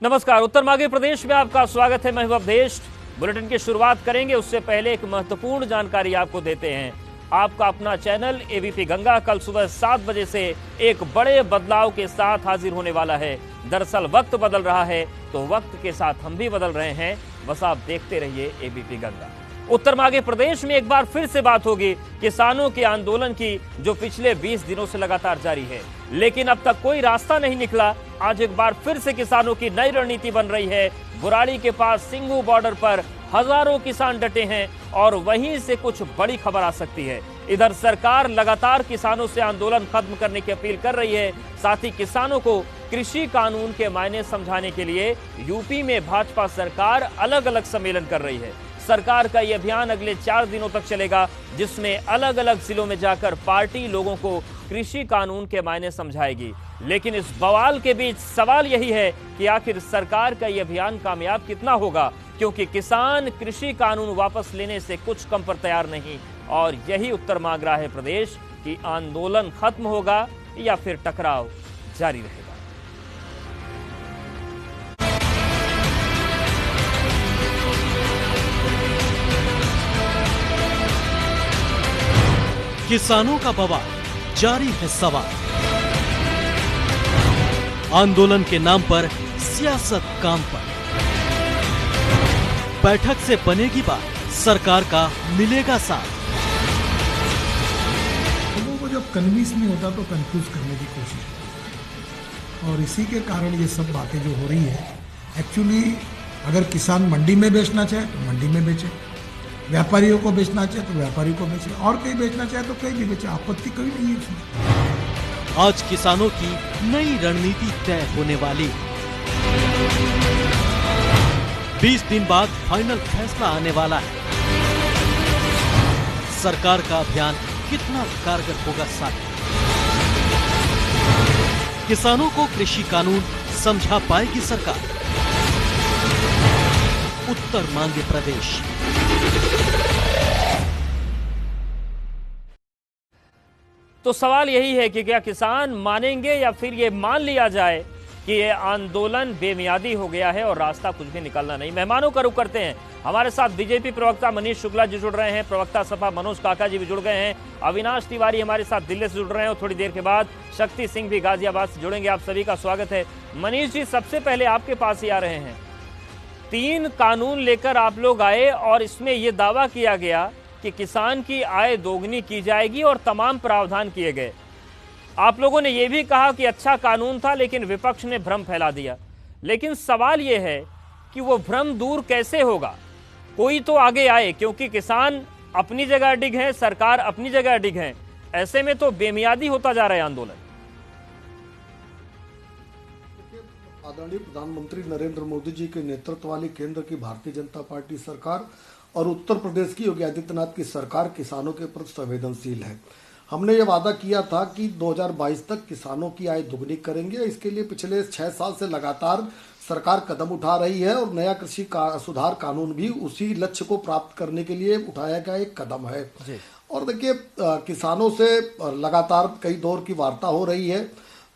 नमस्कार। उत्तर माघी प्रदेश में आपका स्वागत है। मैं हूं अवधेश। बुलेटिन की शुरुआत करेंगे उससे पहले एक महत्वपूर्ण जानकारी आपको देते हैं। आपका अपना चैनल एबीपी गंगा कल सुबह 7 बजे से एक बड़े बदलाव के साथ हाजिर होने वाला है। दरअसल वक्त बदल रहा है तो वक्त के साथ हम भी बदल रहे हैं। बस आप देखते रहिए एबीपी गंगा। उत्तर माघी प्रदेश में एक बार फिर से बात होगी किसानों के आंदोलन की, जो पिछले 20 दिनों से लगातार जारी है, लेकिन अब तक कोई रास्ता नहीं निकला। आज एक बार फिर से किसानों की नई रणनीति बन रही है। बुराड़ी के पास सिंघू बॉर्डर पर हजारों किसान डटे हैं और वहीं से कुछ बड़ी खबर आ सकती है। इधर सरकार लगातार किसानों से आंदोलन खत्म करने की अपील कर रही है। साथ ही किसानों को कृषि कानून के मायने समझाने के लिए यूपी में भाजपा सरकार अलग अलग सम्मेलन कर रही है। सरकार का यह अभियान अगले 4 दिनों तक चलेगा, जिसमें अलग अलग जिलों में जाकर पार्टी लोगों को कृषि कानून के मायने समझाएगी। लेकिन इस बवाल के बीच सवाल यही है कि आखिर सरकार का यह अभियान कामयाब कितना होगा, क्योंकि किसान कृषि कानून वापस लेने से कुछ कम पर तैयार नहीं। और यही उत्तर मांग रहा है प्रदेश कि आंदोलन खत्म होगा या फिर टकराव जारी रहेगा। किसानों का बवाल, जारी है सवाल। आंदोलन के नाम पर सियासत काम पर। बैठक से बनेगी बात, सरकार का मिलेगा साथ। लोगों को जब कन्विंस नहीं होता तो कंफ्यूज करने की कोशिश होती है, और इसी के कारण ये सब बातें जो हो रही है। एक्चुअली अगर किसान मंडी में बेचना चाहे तो मंडी में बेचे, व्यापारियों को बेचना चाहे तो व्यापारी को बेचे, और कहीं बेचना चाहे तो कहीं भी बेचे, आपत्ति कोई नहीं है उसमें। आज किसानों की नई रणनीति तय होने वाली। 20 दिन बाद फाइनल फैसला आने वाला है। सरकार का अभियान कितना कारगर होगा साथ। किसानों को कृषि कानून समझा पाएगी सरकार। उत्तर मांगे प्रदेश। तो सवाल यही है कि क्या किसान मानेंगे या फिर ये मान लिया जाए कि ये आंदोलन बेमियादी हो गया है और रास्ता कुछ भी निकलना नहीं। मेहमानों का रुख करते हैं। हमारे साथ बीजेपी प्रवक्ता मनीष शुक्ला जी जुड़ रहे हैं, प्रवक्ता सपा मनोज काका जी भी जुड़ गए हैं, अविनाश तिवारी हमारे साथ दिल्ली से जुड़ रहे हैं और थोड़ी देर के बाद शक्ति सिंह भी गाजियाबाद से जुड़ेंगे। आप सभी का स्वागत है। मनीष जी, सबसे पहले आपके पास ही आ रहे हैं। 3 कानून लेकर आप लोग आए और इसमें यह दावा किया गया कि किसान की आय दोगुनी की जाएगी और तमाम प्रावधान किए गए। आप लोगों ने यह भी कहा कि अच्छा कानून था, लेकिन विपक्ष ने भ्रम फैला दिया। लेकिन सवाल यह है कि वो भ्रम दूर कैसे होगा? कोई तो आगे आए, क्योंकि किसान अपनी जगह अडिग है, सरकार अपनी जगह अडिग है। ऐसे में तो बेमियादी होता जा रहा है आंदोलन। आदरणीय प्रधानमंत्री नरेंद्र मोदी जी के नेतृत्व वाली केंद्र की भारतीय जनता पार्टी सरकार और उत्तर प्रदेश की योगी आदित्यनाथ की सरकार किसानों के प्रति संवेदनशील है। हमने ये वादा किया था कि 2022 तक किसानों की आय दुगनी करेंगे। इसके लिए पिछले 6 साल से लगातार सरकार कदम उठा रही है और नया कृषि सुधार कानून भी उसी लक्ष्य को प्राप्त करने के लिए उठाया गया एक कदम है। और देखिए, किसानों से लगातार कई दौर की वार्ता हो रही है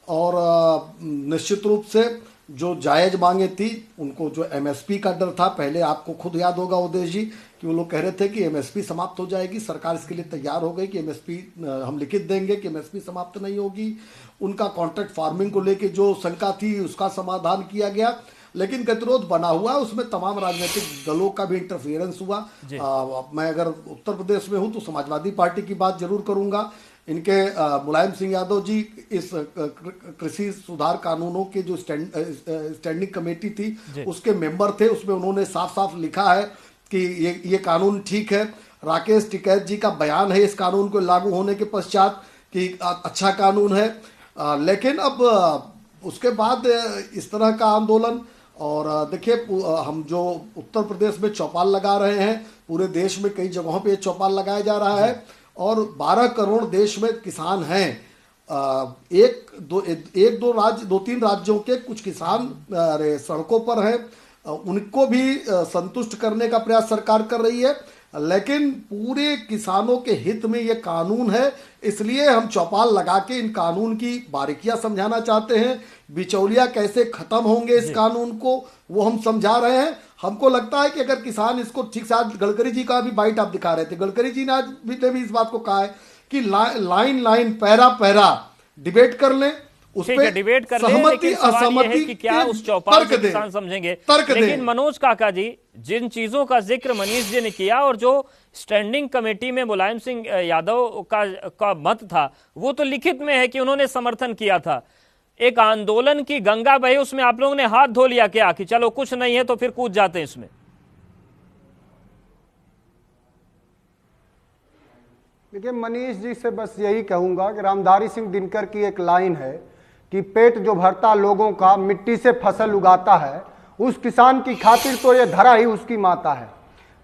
और निश्चित रूप से जो जायज मांगे थी, उनको जो एमएसपी का डर था, पहले आपको खुद याद होगा उदय जी कि वो लोग कह रहे थे कि एमएसपी समाप्त हो जाएगी। सरकार इसके लिए तैयार हो गई कि एमएसपी हम लिखित देंगे कि एमएसपी समाप्त नहीं होगी। उनका कॉन्ट्रैक्ट फार्मिंग को लेके जो शंका थी उसका समाधान किया गया, लेकिन गतिरोध बना हुआ। उसमें तमाम राजनीतिक दलों का भी इंटरफेरेंस हुआ। मैं अगर उत्तर प्रदेश में हूं तो समाजवादी पार्टी की बात जरूर करूंगा। इनके मुलायम सिंह यादव जी इस कृषि सुधार कानूनों के जो स्टैंडिंग कमेटी थी उसके मेंबर थे। उसमें उन्होंने साफ साफ लिखा है कि ये कानून ठीक है। राकेश टिकैत जी का बयान है इस कानून को लागू होने के पश्चात कि अच्छा कानून है। लेकिन अब उसके बाद इस तरह का आंदोलन, और देखिए हम जो उत्तर प्रदेश में चौपाल लगा रहे हैं, पूरे देश में कई जगहों पे चौपाल लगाया जा रहा है और 12 करोड़ देश में किसान हैं। दो तीन राज्यों के कुछ किसान सड़कों पर हैं। उनको भी संतुष्ट करने का प्रयास सरकार कर रही है। लेकिन पूरे किसानों के हित में ये कानून है, इसलिए हम चौपाल लगा के इन कानून की बारीकियां समझाना चाहते हैं। बिचौलिया कैसे खत्म होंगे इस कानून को, वो हम समझा रहे हैं। हमको लगता है कि अगर किसान इसको ठीक से, आज गडकरी जी का भी बाइट आप दिखा रहे थे, गडकरी जी ने आज भी इस बात को कहा है कि line line para para debate कर लें, उस पे डिबेट कर लें, सहमति लेकिन सवाल ये है असहमति कि क्या उस चौपाल से दें, किसान समझेंगे। तर्क लेकिन दें। मनोज काका जी, जिन चीजों का जिक्र मनीष जी ने किया और जो स्टैंडिंग कमेटी में मुलायम सिंह यादव का मत था, वो तो लिखित में है कि उन्होंने समर्थन किया था। एक आंदोलन की गंगा बही, उसमें आप लोगों ने हाथ धो लिया क्या कि चलो कुछ नहीं है तो फिर कूद जाते हैं इसमें? देखिए, मनीष जी से बस यही कहूंगा कि रामधारी सिंह दिनकर की एक लाइन है कि पेट जो भरता लोगों का मिट्टी से फसल उगाता है, उस किसान की खातिर तो ये धरा ही उसकी माता है।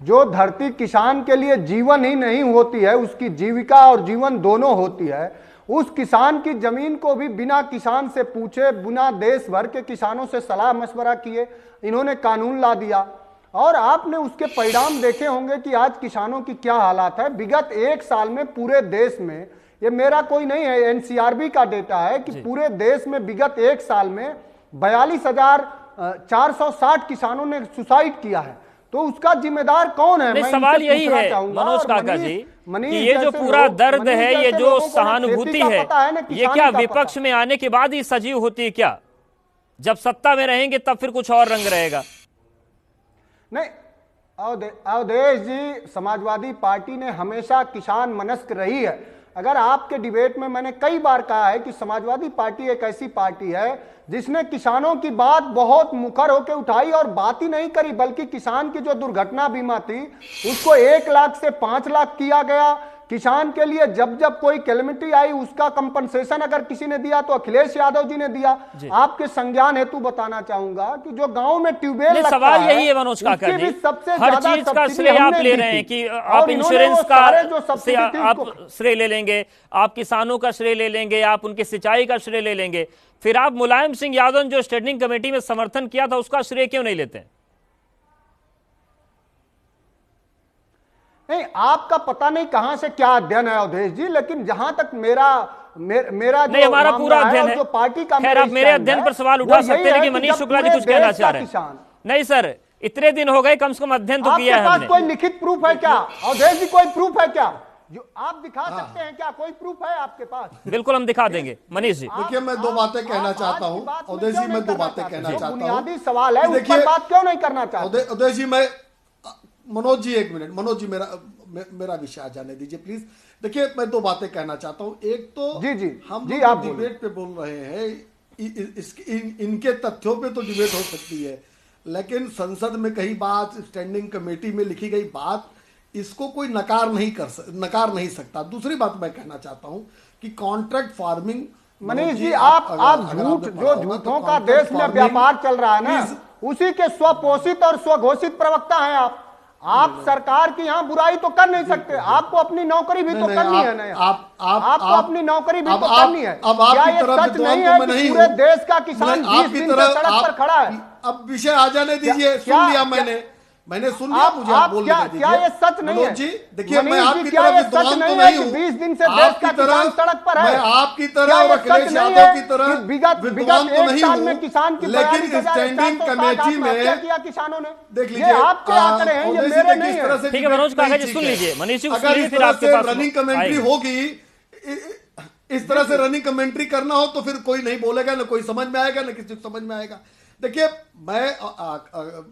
जो धरती किसान के लिए जीवन ही नहीं होती है, उसकी जीविका और जीवन दोनों होती है, उस किसान की जमीन को भी बिना किसान से पूछे, बिना देश भर के किसानों से सलाह मशवरा किए इन्होंने कानून ला दिया। और आपने उसके परिणाम देखे होंगे कि आज किसानों की क्या हालात है। विगत एक साल में पूरे देश में, ये मेरा कोई नहीं है, एनसीआरबी का डेटा है कि पूरे देश में विगत एक साल में 42,460 किसानों ने सुसाइड किया है। तो उसका जिम्मेदार कौन है? मैं सवाल यही है मनोज काका जी कि ये जो पूरा दर्द है, ये जो सहानुभूति है, ये क्या विपक्ष में आने के बाद ही सजीव होती है क्या? जब सत्ता में रहेंगे तब फिर कुछ और रंग रहेगा? नहीं, अवधेश जी, समाजवादी पार्टी ने हमेशा किसान मनस्क रही है। अगर आपके डिबेट में मैंने कई बार कहा है कि समाजवादी पार्टी एक ऐसी पार्टी है जिसने किसानों की बात बहुत मुखर होकर उठाई और बात ही नहीं करी, बल्कि किसान की जो दुर्घटना बीमा थी उसको 1 लाख से 5 लाख किया गया। किसान के लिए जब जब कोई कैलेमिटी आई उसका कंपनसेशन अगर किसी ने दिया तो अखिलेश यादव जी ने दिया। आपके संज्ञान हेतु बताना चाहूंगा कि जो गांव में ट्यूबवेल लगता सवाल है, यही है मनोज काका जी, सबसे हर ज्यादा चीज का श्रेय आप ले रहे हैं कि आप इंश्योरेंस का आप श्रेय ले लेंगे, आप किसानों का श्रेय ले लेंगे, आप उनकी सिंचाई का श्रेय ले लेंगे, फिर आप मुलायम सिंह यादव ने जो स्टैंडिंग कमेटी में समर्थन किया था उसका श्रेय क्यों नहीं लेते? नहीं, आपका पता नहीं कहां से क्या अध्ययन है अवधेश जी, लेकिन जहां तक मेरा नहीं, हमारा पूरा अध्ययन है। जो पार्टी का, खैर, आप मेरे अध्ययन पर सवाल उठा सकते हैं कि मनीष शुक्ला जी कुछ कहना चाह रहे हैं। नहीं सर, इतने दिन हो गए, कम से कम अध्ययन तो किया है हमने। आपके पास कोई लिखित प्रूफ है क्या अवधेश जी? कोई प्रूफ है क्या जो आप दिखा सकते हैं? क्या कोई प्रूफ है आपके पास? बिल्कुल, हम दिखा देंगे मनीष जी। देखिए, मैं 2 बातें कहना चाहता हूं अवधेश जी, मैं 2 बातें कहना चाहता हूं। बुनियादी सवाल है, उस पर बात क्यों नहीं करना चाहते? अवधेश जी, मैं मनोज जी 1 मिनट, मनोज जी मेरा विषय आ जाने दीजिए प्लीज। देखिए, मैं 2 बातें कहना चाहता हूं। एक तो हम लोग डिबेट पे बोल रहे हैं, इनके तथ्यों पे तो डिबेट हो सकती है, लेकिन संसद में कही बात, स्टैंडिंग कमेटी में लिखी गई बात, इसको कोई नकार नहीं सकता। दूसरी बात मैं कहना चाहता हूं कि कॉन्ट्रैक्ट फार्मिंग, मनीष जी, आप झूठों का देश में व्यापार चल रहा है ना, उसी के स्वपोषित और स्वघोषित प्रवक्ता हैं आप सरकार की यहाँ बुराई तो कर नहीं सकते। आपको अपनी नौकरी भी तो करनी है ना। आपको अपनी नौकरी भी तो करनी है। क्या ये सच नहीं है कि पूरे देश का किसान 20 दिन से सड़क पर खड़ा है? अब विषय आ जाने दीजिए, सुन लिया मैंने सुन लिया, मुझे आप बोलने दीजिए। क्या ये सच नहीं है जी? देखिए, मैं आपकी तरह विद्वान तो नहीं हूं, 20 दिन से देश का किसान सड़क पर है। मैं आपकी तरह और अखिलेश यादव की तरह विद्वान तो नहीं हूं, किसान की लेकिन स्टैंडिंग कमेटी में किया किसानों ने। देख लीजिए, आपके आंकड़े हैं, ये मेरे नहीं है। ठीक है मनोज काका जी, सुन लीजिए मनीष जी। अगर इस तरह से रनिंग कमेंट्री होगी, इस तरह से रनिंग कमेंट्री करना हो तो फिर कोई नहीं बोलेगा, ना कोई समझ में आएगा, ना किसी को समझ में आएगा। देखिए, मैं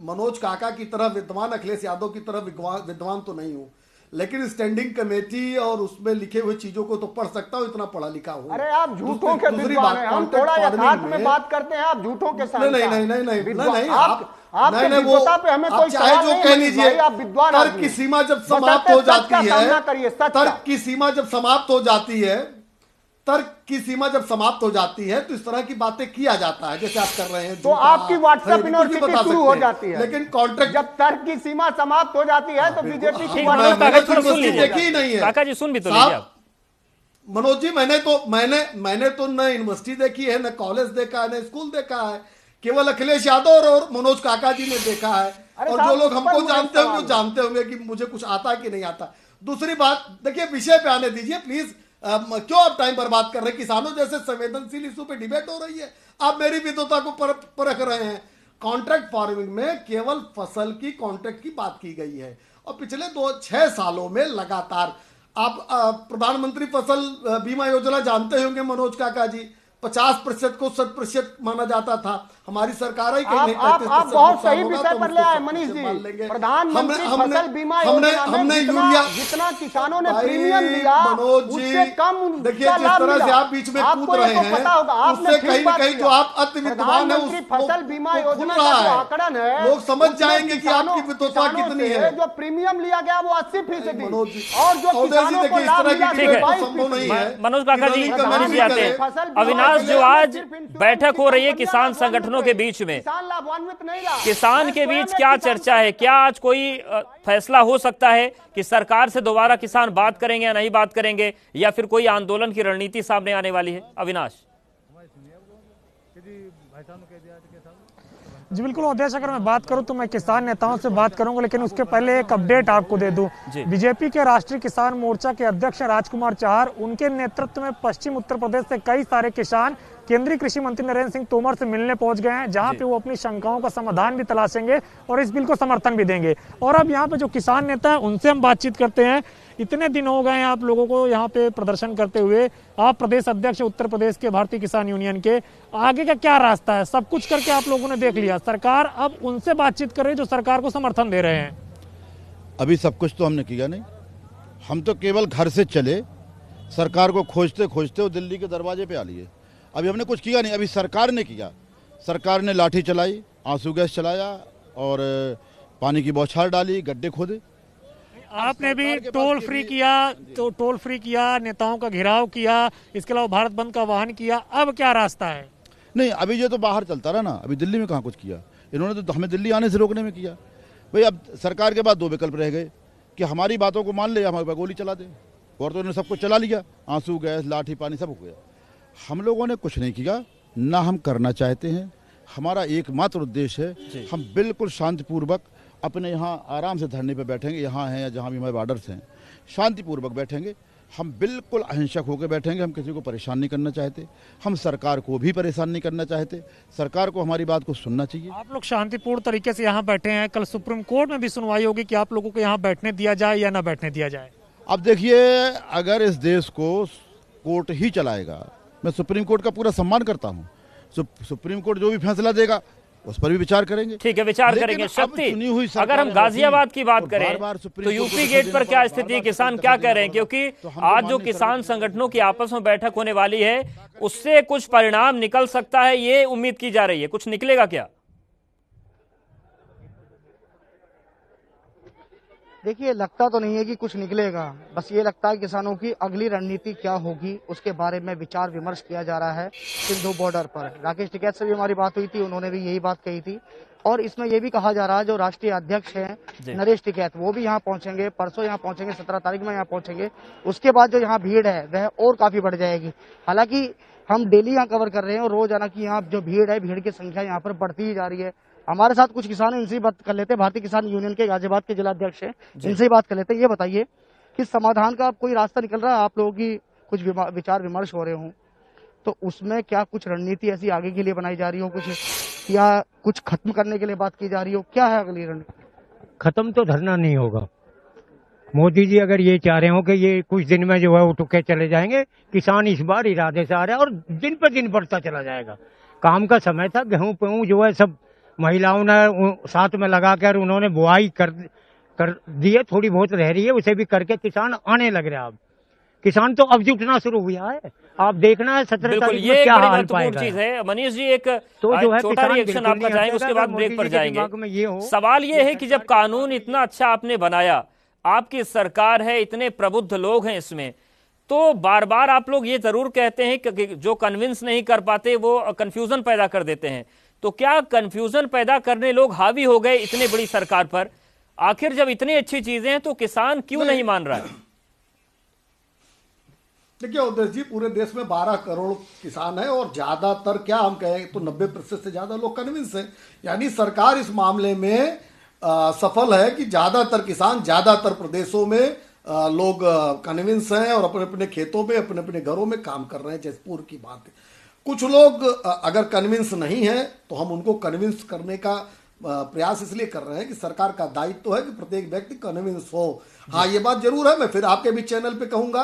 मनोज काका की तरह विद्वान, अखिलेश यादव की तरह विद्वान तो नहीं हूं, लेकिन स्टैंडिंग कमेटी और उसमें लिखे हुए चीजों को तो पढ़ सकता हूं, इतना पढ़ा लिखा हूं। अरे आप झूठों के विद्वान हैं, हम थोड़ा यथार्थ में बात करते हैं, आप झूठों के साथ। नहीं, आपके विद्वता पे हमें कोई चाहे जो कह लीजिए, आप विद्वान तर्क की सीमा जब समाप्त हो जाती है, तर्क की सीमा जब समाप्त हो जाती है, तर्क की सीमा जब समाप्त हो जाती है तो इस तरह की बातें किया जाता है जैसे आप कर रहे हैं। तो आपकी व्हाट्सएप यूनिवर्सिटी शुरू हो जाती है, लेकिन कॉन्ट्रैक्ट जब तर्क की सीमा समाप्त हो जाती है तो बीजेपी की यूनिवर्सिटी देखी नहीं है। काका जी सुन भी तो लीजिए आप। मनोज जी, मैंने तो न यूनिवर्सिटी देखी है, न कॉलेज देखा है, न स्कूल देखा है, केवल अखिलेश यादव और मनोज काका जी ने देखा है। अरे और साहब, जो लोग इस पर हमको मुझे जानते होंगे सवाल वो है। जानते होंगे कि मुझे कुछ आता है कि नहीं आता। दूसरी बात, देखिए विषय पे आने दीजिए प्लीज। क्यों आप टाइम बर्बाद कर रहे हैं? किसानों जैसे संवेदनशील इशू पे डिबेट हो रही है, आप मेरी विद्वता को परख रहे हैं। कॉन्ट्रैक्ट फार्मिंग में केवल फसल की कॉन्ट्रैक्ट की बात की गई है, और पिछले 6 सालों में लगातार आप प्रधानमंत्री फसल बीमा योजना जानते होंगे मनोज काका जी, 50% को 100% माना जाता था। हमारी सरकार ही कहीं नहीं, आप 35% बहुत सही नुकसान होगा विषय तो पर हम ले उसको आए 100% मनीष मान जी। लेंगे। प्रधानमंत्री फसल बीमा हमने योजना में यूरिया, जितना किसानों ने भाई प्रीमियम लिया मनोज जी, उससे कम देखिए उनका जिस लाभ तरह से मिला। आप बीच में आपको कूद ये रहे तो हैं, पता होगा, आपने उससे ठीक कहीं ना बात कहीं किया। जो आप अति विद्वान है प्रधानमंत्री फसल बीमा योजना खुल का रहा जो है। आंकड़न है, लोग समझ उसमें जाएंगे कि आपकी विद्वता किसानों कितनी से है। जो प्रीमियम लिया गया वो 80%, मनोज जी, और जो अवधेश जी, किसानों को देखिए इस लाभ तरह मिला की ठीक है। डिबेट तो संभव नहीं है। मनोज काका जी, कि मनीष जी आते हैं। फसल बीमा अविनाश, योजना जो में आज सिर्फ इंश्योरेंस बैठक हो रही है की किसान कंपनियां संगठनों के बीच में, किसान लाभान्वित नहीं रहा। किसान मैं के स्वयं बीच एक क्या किसान चर्चा है? क्या आज कोई फैसला हो सकता है कि सरकार से दोबारा किसान बात करेंगे या नहीं बात करेंगे, या फिर कोई आंदोलन की रणनीति सामने आने वाली है? अविनाश जी बिल्कुल अवधेश, अगर मैं बात करूं तो मैं किसान नेताओं से बात करूंगा, लेकिन उसके पहले एक अपडेट आपको दे दूं। बीजेपी के राष्ट्रीय किसान मोर्चा के अध्यक्ष राजकुमार चाहर, उनके नेतृत्व में पश्चिम उत्तर प्रदेश से कई सारे किसान केंद्रीय कृषि मंत्री नरेंद्र सिंह तोमर से मिलने पहुंच गए हैं, जहां पे वो अपनी शंकाओं का समाधान भी तलाशेंगे और इस बिल को समर्थन भी देंगे। और अब यहाँ पे जो किसान नेता है उनसे हम बातचीत करते हैं। इतने दिन हो गए हैं आप लोगों को यहाँ पे प्रदर्शन करते हुए, आप प्रदेश अध्यक्ष उत्तर प्रदेश के भारतीय किसान यूनियन के, आगे का क्या रास्ता है? सब कुछ करके आप लोगों ने देख लिया, सरकार अब उनसे बातचीत कर रही है जो सरकार को समर्थन दे रहे हैं। अभी सब कुछ तो हमने किया नहीं, हम तो केवल घर से चले, सरकार को खोजते खोजते वो दिल्ली के दरवाजे पे आ लिए। अभी हमने कुछ किया नहीं, अभी सरकार ने किया। सरकार ने लाठी चलाई, आंसू गैस चलाया और पानी की बौछार डाली, गड्ढे खोदे। आपने भी टोल फ्री किया, तो टोल फ्री किया, नेताओं का घेराव किया, इसके अलावा भारत बंद का आह्वान किया, अब क्या रास्ता है? नहीं, अभी ये तो बाहर चलता रहा ना, अभी दिल्ली में कहाँ कुछ किया। इन्होंने तो हमें दिल्ली आने से रोकने में किया। भाई अब सरकार के बाद 2 विकल्प रह गए कि हमारी बातों को मान ले या हमारे पर गोली चला दे, और तो इन्होंने सब कुछ चला लिया, आंसू गैस लाठी पानी सब हो गया। हम लोगों ने कुछ नहीं किया, ना हम करना चाहते हैं। हमारा एकमात्र उद्देश्य है, हम बिल्कुल शांतिपूर्वक अपने यहाँ आराम से धरने पे बैठेंगे, यहाँ हैं या जहाँ भी हमारे बॉर्डर्स हैं, शांतिपूर्वक बैठेंगे। हम बिल्कुल अहिंसक होकर बैठेंगे, हम किसी को परेशान नहीं करना चाहते, हम सरकार को भी परेशान नहीं करना चाहते। सरकार को हमारी बात को सुनना चाहिए। आप लोग शांतिपूर्ण तरीके से यहाँ बैठे हैं, कल सुप्रीम कोर्ट में भी सुनवाई होगी कि आप लोगों को यहाँ बैठने दिया जाए या ना बैठने दिया जाए। अब देखिए, अगर इस देश को कोर्ट ही चलाएगा, मैं सुप्रीम कोर्ट का पूरा सम्मान करता हूँ, सुप्रीम कोर्ट जो भी फैसला देगा उस पर भी विचार करेंगे। ठीक है, विचार करेंगे। शक्ति, अगर हम गाजियाबाद की बात करें तो यूपी गेट पर क्या स्थिति है? किसान क्या कह रहे हैं? क्योंकि आज जो किसान संगठनों की आपस में बैठक होने वाली है, उससे कुछ परिणाम निकल सकता है, ये उम्मीद की जा रही है। कुछ निकलेगा क्या? देखिए, लगता तो नहीं है कि कुछ निकलेगा, बस ये लगता है किसानों की अगली रणनीति क्या होगी उसके बारे में विचार विमर्श किया जा रहा है। सिंधु बॉर्डर पर राकेश टिकैत से भी हमारी बात हुई थी, उन्होंने भी यही बात कही थी। और इसमें यह भी कहा जा रहा है जो राष्ट्रीय अध्यक्ष हैं नरेश टिकैत, वो भी यहाँ पहुंचेंगे, परसों यहाँ पहुंचेंगे, 17 तारीख में यहाँ पहुंचेंगे। उसके बाद जो यहाँ भीड़ है वह और काफी बढ़ जाएगी। हालांकि हम डेली यहाँ कवर कर रहे हैं और रोजाना की यहाँ जो भीड़ है, भीड़ की संख्या यहाँ पर बढ़ती ही जा रही है। हमारे साथ कुछ किसान हैं, इनसे बात कर लेते हैं। भारतीय किसान यूनियन के गाजियाबाद के जिला अध्यक्ष हैं, इनसे बात कर लेते हैं। ये बताइए कि समाधान का कोई रास्ता निकल रहा है? आप लोगों की कुछ विचार विमर्श हो रहे हों तो उसमें क्या कुछ रणनीति ऐसी आगे के लिए बनाई जा रही हो, कुछ या कुछ खत्म करने के लिए बात की जा रही हो? क्या है अगली रणनीति? खत्म तो धरना नहीं होगा। मोदी जी अगर ये चाह रहे हो कि ये कुछ दिन में जो है उठ के चले जाएंगे, किसान इस बार इरादे से आ रहे हैं और दिन पर दिन बढ़ता चला जाएगा। काम का समय था, गेहूं जो है सब महिलाओं ने साथ में लगाकर उन्होंने बुआई कर दिए, थोड़ी बहुत रह रही है, उसे भी करके किसान आने लग रहे हैं। अब किसान तो अब जुटना शुरू हुआ है, आप देखना है 17 तारीख में क्या हाल पाएगा। चीज है मनीष जी, एक तो जो है छोटा रिएक्शन आपका चाहेंगे, उसके बाद ब्रेक पर जाएंगे। सवाल ये है कि जब कानून इतना अच्छा आपने बनाया, आपकी सरकार है, इतने प्रबुद्ध लोग हैं इसमें, तो बार बार आप लोग ये जरूर कहते हैं कि जो कन्विंस नहीं कर पाते वो कंफ्यूजन पैदा कर देते हैं। तो क्या कंफ्यूजन पैदा करने लोग हावी हो गए इतने बड़ी सरकार पर? आखिर जब इतनी अच्छी चीजें हैं तो किसान क्यों नहीं मान रहा है? देखिए अवधेश जी, पूरे देश में 12 करोड़ किसान है और ज्यादातर, क्या हम कहें तो 90% से ज्यादा लोग कन्विंस है। यानी सरकार इस मामले में सफल है कि ज्यादातर किसान ज्यादातर प्रदेशों में लोग कन्विंस हैं और अपने अपने खेतों में अपने अपने घरों में काम कर रहे हैं। जैसपुर की बात है, कुछ लोग अगर कन्विंस नहीं है तो हम उनको कन्विंस करने का प्रयास इसलिए कर रहे हैं कि सरकार का दायित्व है कि प्रत्येक व्यक्ति कन्विंस हो। हाँ, ये बात जरूर है, मैं फिर आपके भी चैनल पे कहूंगा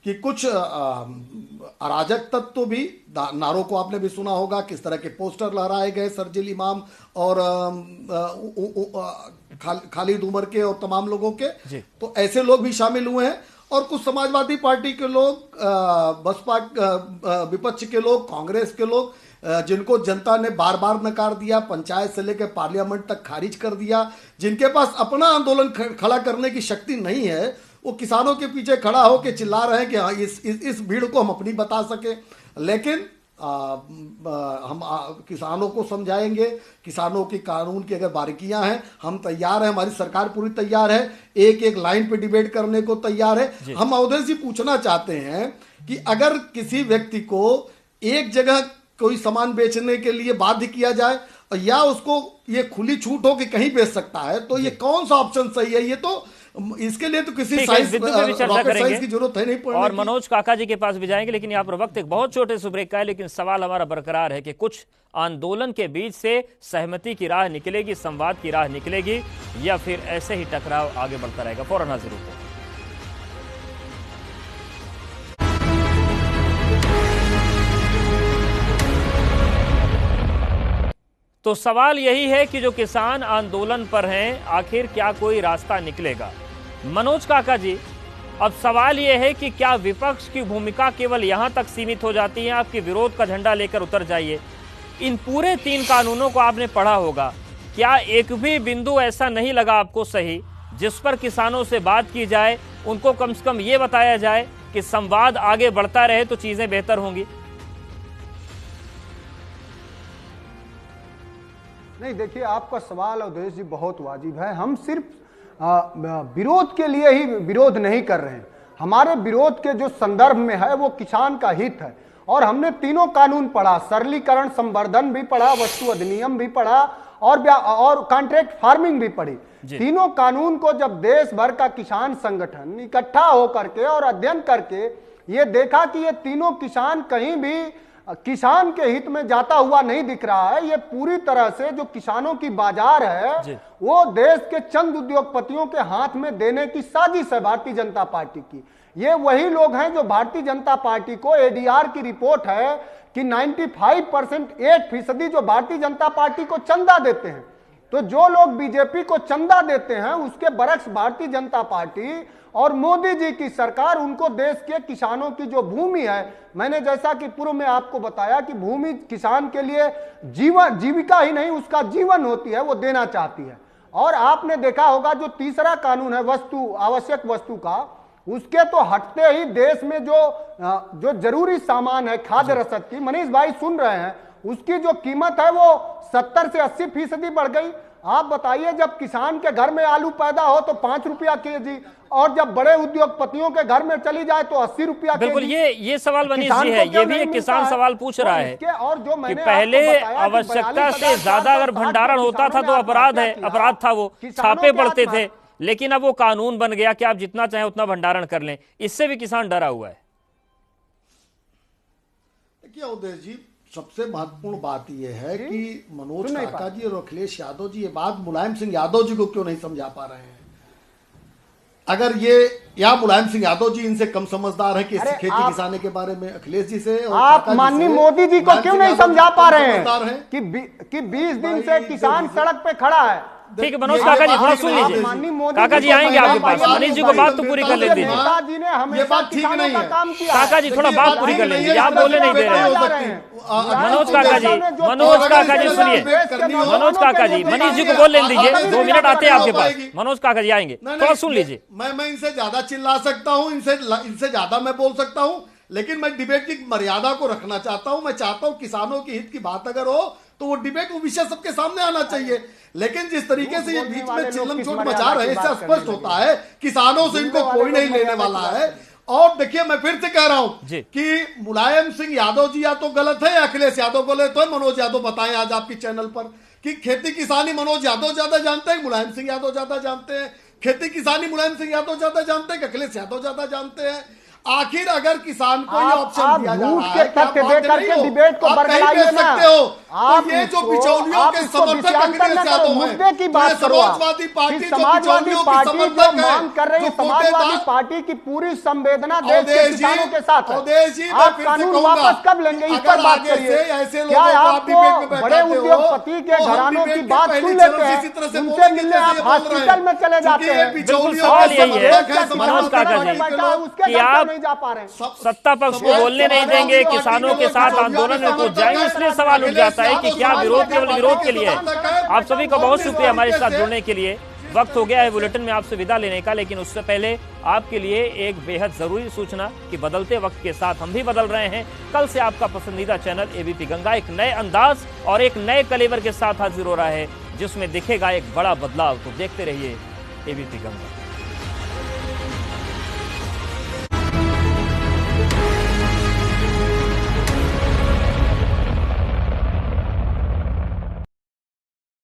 कि कुछ अराजक तत्व भी, नारों को आपने भी सुना होगा, किस तरह के पोस्टर लहराए गए शर्जील इमाम और खालिद उमर के और तमाम लोगों के, तो ऐसे लोग भी शामिल हुए हैं। और कुछ समाजवादी पार्टी के लोग, बसपा विपक्ष के लोग, कांग्रेस के लोग, जिनको जनता ने बार बार नकार दिया, पंचायत से लेकर पार्लियामेंट तक खारिज कर दिया, जिनके पास अपना आंदोलन खड़ा करने की शक्ति नहीं है, वो किसानों के पीछे खड़ा होकर चिल्ला रहे हैं कि हाँ इस भीड़ को हम अपनी बता सके। लेकिन हम किसानों को समझाएंगे, किसानों की कानून की अगर बारीकियां हैं, हम तैयार हैं, हमारी सरकार पूरी तैयार है, एक एक लाइन पे डिबेट करने को तैयार है। हम अवधेश जी पूछना चाहते हैं कि अगर किसी व्यक्ति को एक जगह कोई सामान बेचने के लिए बाध्य किया जाए या उसको ये खुली छूट हो कि कहीं बेच सकता है, तो ये कौन सा ऑप्शन सही है? ये तो इसके लिए तो किसी साइंस की जरूरत है नहीं पड़ने और मनोज काका जी के पास भी जाएंगे, लेकिन यहाँ पर वक्त एक बहुत छोटे से ब्रेक का है। लेकिन सवाल हमारा बरकरार है कि कुछ आंदोलन के बीच से सहमति की राह निकलेगी, संवाद की राह निकलेगी, या फिर ऐसे ही टकराव आगे बढ़ता रहेगा। फौरन हाजिर होते हैं। तो सवाल यही है कि जो किसान आंदोलन पर हैं, आखिर क्या कोई रास्ता निकलेगा? मनोज काका जी, अब सवाल यह है कि क्या विपक्ष की भूमिका केवल यहां तक सीमित हो जाती है? आपकी विरोध का झंडा लेकर उतर जाइए। इन पूरे 3 कानूनों को आपने पढ़ा होगा, क्या एक भी बिंदु ऐसा नहीं लगा आपको सही जिस पर किसानों से बात की जाए, उनको कम से कम ये बताया जाए कि संवाद आगे बढ़ता रहे तो चीजें बेहतर होंगी? नहीं, देखिए, आपका सवाल अवधेश जी बहुत वाजिब है। हम सिर्फ विरोध के लिए ही विरोध नहीं कर रहे हैं। हमारे विरोध के जो संदर्भ में है वो किसान का हित है। और हमने तीनों कानून पढ़ा, सरलीकरण संवर्धन भी पढ़ा, वस्तु अधिनियम भी पढ़ा और कॉन्ट्रैक्ट फार्मिंग भी पढ़ी। तीनों कानून को जब देश भर का किसान संगठन इकट्ठा होकर के और अध्ययन करके ये देखा कि ये तीनों किसान कहीं भी किसान के हित में जाता हुआ नहीं दिख रहा है, ये पूरी तरह से जो किसानों की बाजार है वो देश के चंद उद्योगपतियों के हाथ में देने की साजिश है भारतीय जनता पार्टी की। ये वही लोग हैं जो भारतीय जनता पार्टी को, एडीआर की रिपोर्ट है कि 95% 8% जो भारतीय जनता पार्टी को चंदा देते हैं। तो जो लोग बीजेपी को चंदा देते हैं उसके बरक्स भारतीय जनता पार्टी और मोदी जी की सरकार उनको देश के किसानों की जो भूमि है, मैंने जैसा कि पूर्व में आपको बताया कि भूमि किसान के लिए जीविका ही नहीं उसका जीवन होती है, वो देना चाहती है। और आपने देखा होगा जो तीसरा कानून है आवश्यक वस्तु का, उसके तो हटते ही देश में जो जरूरी सामान है खाद्य रसद की, मनीष भाई सुन रहे हैं, उसकी जो कीमत है वो 70 से 80% बढ़ गई। आप बताइए, जब किसान के घर में आलू पैदा हो तो 5 रुपया केजी, और जब बड़े उद्योगपतियों के घर में चली जाए तो 80 रुपया केजी। बिल्कुल, ये सवाल मनीष जी है, ये भी एक किसान सवाल पूछ रहा है कि पहले आवश्यकता से ज्यादा अगर भंडारण होता था तो अपराध था, वो छापे पड़ते थे, लेकिन अब वो कानून बन गया कि आप जितना चाहें उतना भंडारण कर लें। इससे भी किसान डरा हुआ है। देखिए अवधेश जी, सबसे महत्वपूर्ण बात यह है कि मनोज काका जी और अखिलेश यादव जी ये बात मुलायम सिंह यादव जी को क्यों नहीं समझा पा रहे हैं? अगर ये या मुलायम सिंह यादव जी इनसे कम समझदार है कि खेती किसानी के बारे में अखिलेश जी से, और आप माननीय मोदी जी को क्यों नहीं समझा पा रहे हैं कि 20 दिन से किसान सड़क पे खड़ा है? ठीक है मनोज काका जी, थोड़ा सुन लीजिए। काका जी आएंगे आपके पास, मनीष जी को बात तो पूरी कर ले दीजिए। ये बात ठीक नहीं है। काका जी थोड़ा बात पूरी कर लीजिए, आप बोले नहीं दे रहे हैं। मनोज काका जी सुनिए, मनोज काका जी, मनीष जी को बोल लेने दीजिए, 2 मिनट आते हैं आपके पास। मनोज काका जी आएंगे, थोड़ा सुन लीजिए। मैं इनसे ज्यादा चिल्ला सकता हूँ, इनसे ज्यादा मैं बोल सकता हूँ, लेकिन मैं डिबेट की मर्यादा को रखना चाहता हूं। मैं चाहता हूं किसानों के हित की बात अगर हो तो वो डिबेट, वो विषय सबके सामने आना चाहिए। लेकिन जिस तरीके से ये बीच में चिल्लम चोट मचा रहे हैं, इससे स्पष्ट होता है किसानों से इनको कोई नहीं लेने वाला है। और देखिए, मैं फिर से कह रहा हूं कि मुलायम सिंह यादव जी या तो गलत है या अखिलेश यादव गलत है। मनोज यादव बताएं आज आपके चैनल पर कि खेती किसानी मनोज यादव ज्यादा जानते हैं, मुलायम सिंह यादव ज्यादा जानते हैं? खेती किसानी मुलायम सिंह यादव ज्यादा जानते हैं कि अखिलेश यादव ज्यादा जानते हैं? आखिर अगर किसान को ये ऑप्शन दिया जा रहा है कि आप बात नहीं हो, डिबेट को आप कहीं बेच सकते हो, तो ये जो बिचौलियों के समर्थक अखिलेश यादव हैं, समाजवादी पार्टी जो बिचौलियों की समर्थक मांग कर रही है, समाजवादी पार्टी की पूरी संवेदना देश के किसानों के साथ है। आप कानून वापस कब लेंगे, इस पर बात करिए। क्या आपको बड़े उद्योगपति के घरानों की बात सुन लेते हैं, उनसे मिलने आप हॉस्पिटल में चले जाते हैं? मनोज काका जी, कि आप सत्ता पक्ष को बोलने नहीं देंगे, किसानों के साथ आंदोलन में कूद जाएंगे, इसलिए सवाल उठ जाता है कि क्या विरोध केवल विरोध के लिए है। आप सभी का बहुत शुक्रिया हमारे साथ जुड़ने के लिए। वक्त हो गया है बुलेटिन में आपसे विदा लेने का, लेकिन उससे पहले आपके लिए एक बेहद जरूरी सूचना कि बदलते वक्त के साथ हम भी बदल रहे हैं। कल से आपका पसंदीदा चैनल एबीपी गंगा एक नए अंदाज और एक नए कलेवर के साथ हाजिर हो रहा है, जिसमें दिखेगा एक बड़ा बदलाव। तो देखते रहिए एबीपी गंगा।